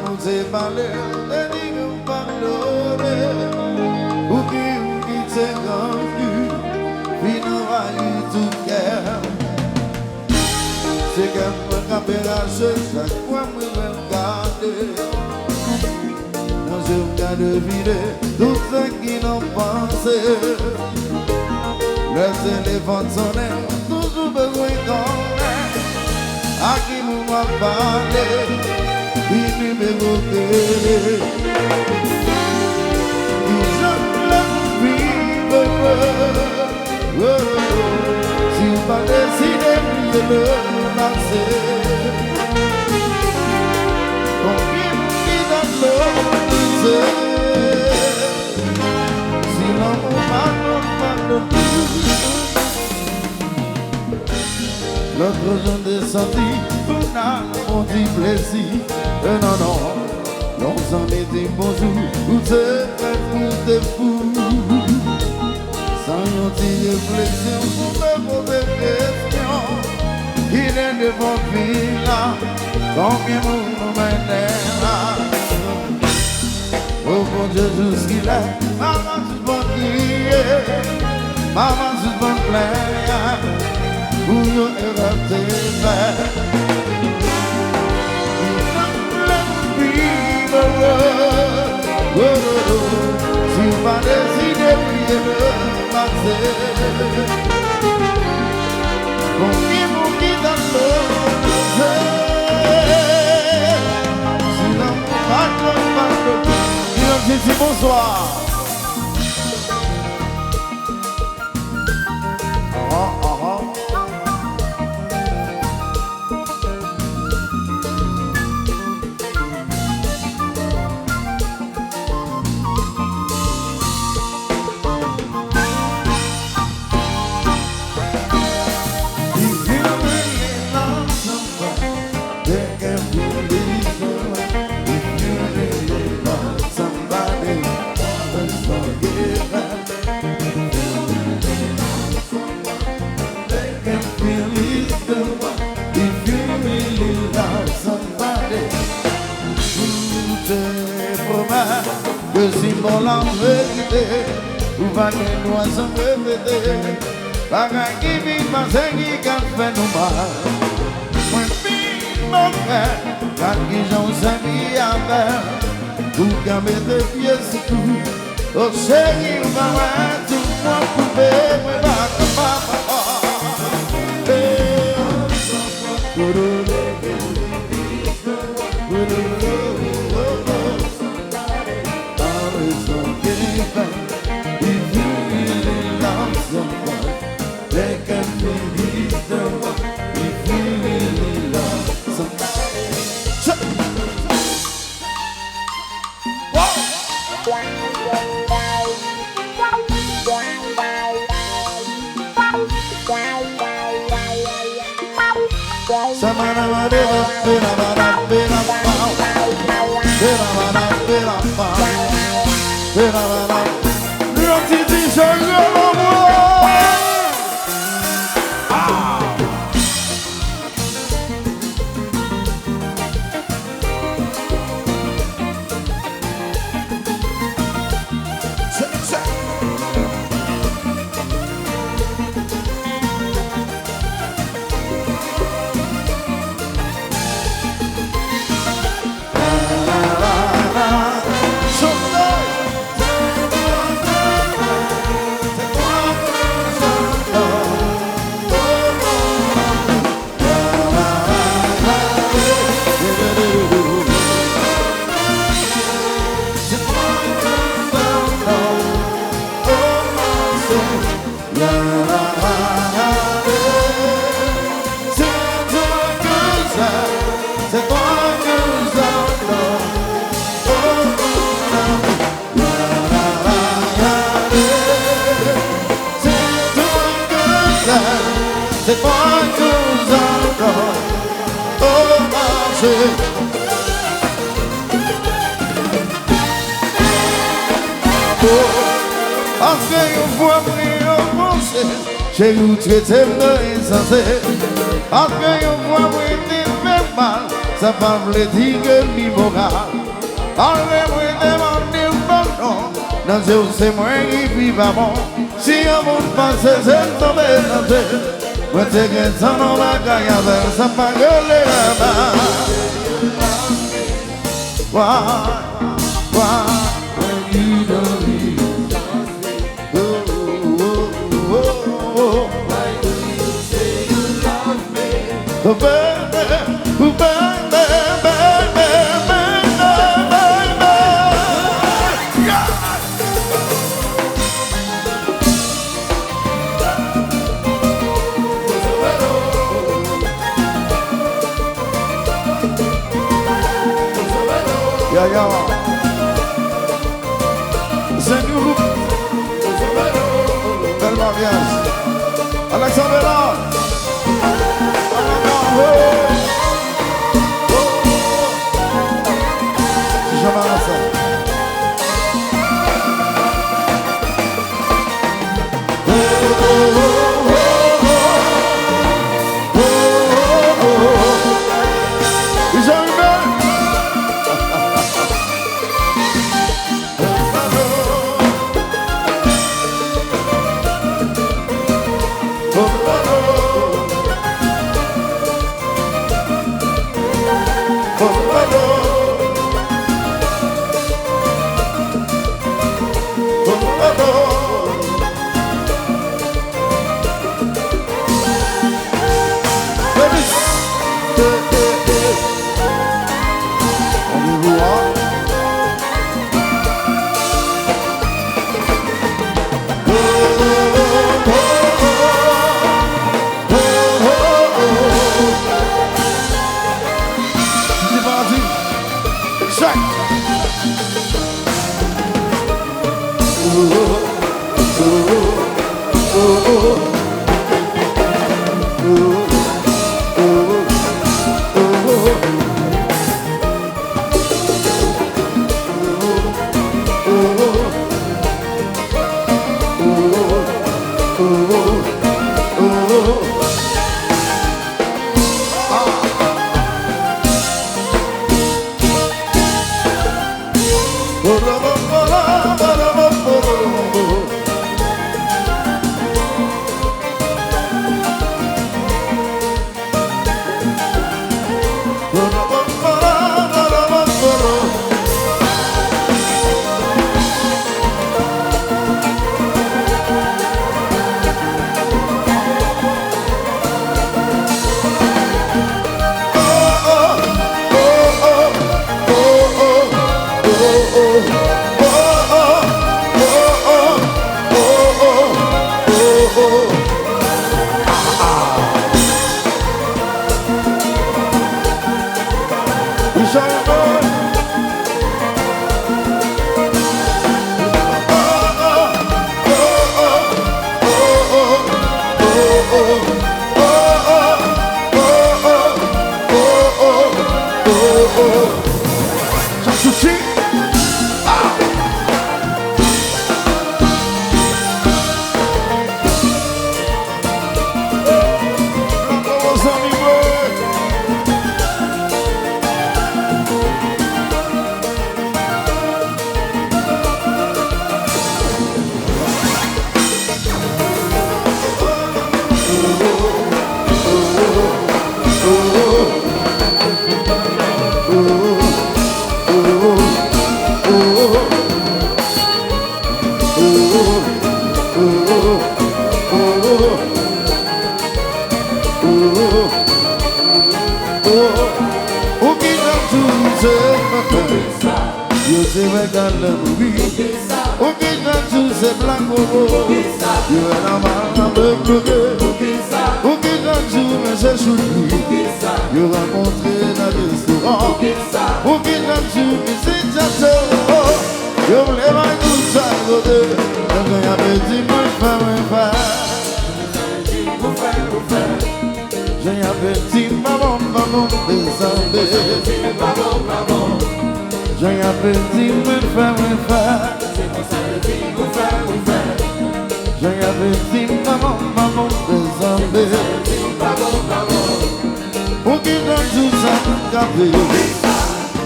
nous c'est parler, de dire qu'on pardonne. Ou qui c'est rendu, puis nous va y tout cœur. C'est qu'un peu capérache, chaque fois que je vais regarder. Quand je regarde vider, tout ce qui n'ont pensé. Le téléphone sonnait, toujours besoin qu'on ait. À qui nous va parler, qui numéro télé. Qui j'aime la vivre. Si vous pas décidé, priez le lancer. Combien qui donne l'autre, si l'amour pardonne plus. L'autre jour descendu, on a mon petit plaisir. Non, non, non, s'en était bonjour, ou c'est fait pour des fous. Sans une petite réflexion, pour me poser des questions. Il est de mon fils là, combien nous mènent là. Oh bon Dieu, jusqu'il est, maman, tu vas crier, maman, tu vas plaire. Où you ever take back? Si vous pas décidé, priez le passé. Combien vous qui dans l'autre, si l'on pas de dis bonsoir. Que si mon l'en vérité, ou va que nous sommes répétés, pas qui vit, pas qui fait nous mal. Moi, mon frère, quand ils ont s'amis à faire, ou qu'à mettre pieds sur tout, au chéri, on va tout moi couper, moi, papa. C'est pas nous encore au marché. Parce que vous avez pensé, j'ai eu traité de insensé. Parce que vous avez dit mal, ça va me dire que ni moral. Enlevez-moi demander pardon. Dans Dieu, c'est moi qui vis pas bon. Si un monde passe, c'est le tombé dans Dieu. Moi, c'est que ça n'en va qu'à y avoir, ça pas gueuler là-bas. Why, when you don't leave? Oh, oh, oh, oh. Why do you say you love me? Oh, baby, oh, baby, baby, baby, yeah. Yeah, yeah. C'est nous. Belle mariage. Alexandre Bellard. C'est jamais ça.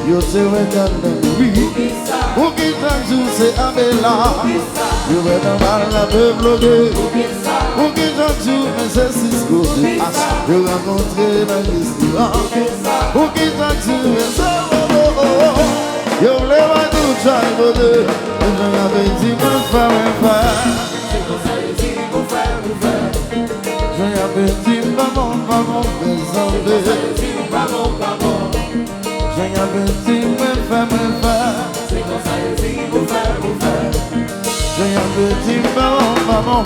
Yo te regarde oui. Ou qui t'ajoute c'est Abela. Yo vais dans la peu bloqué. Ou qui t'ajoute mais c'est Cisco de H. Yo rencontré dans l'histoire. Ou qui t'ajoute mais c'est Yo voulais voir tout ça et vous deux. Je m'avais dit que je ferais. C'est comme ça que je dis pour faire. Je m'avais dit maman, mes amis. C'est comme ça que je dis maman. Je m'avais dit me faire. C'est comme ça que je dis pour faire. Je m'avais dit maman.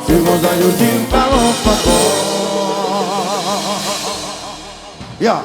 C'est comme ça que je dis maman. Yeah.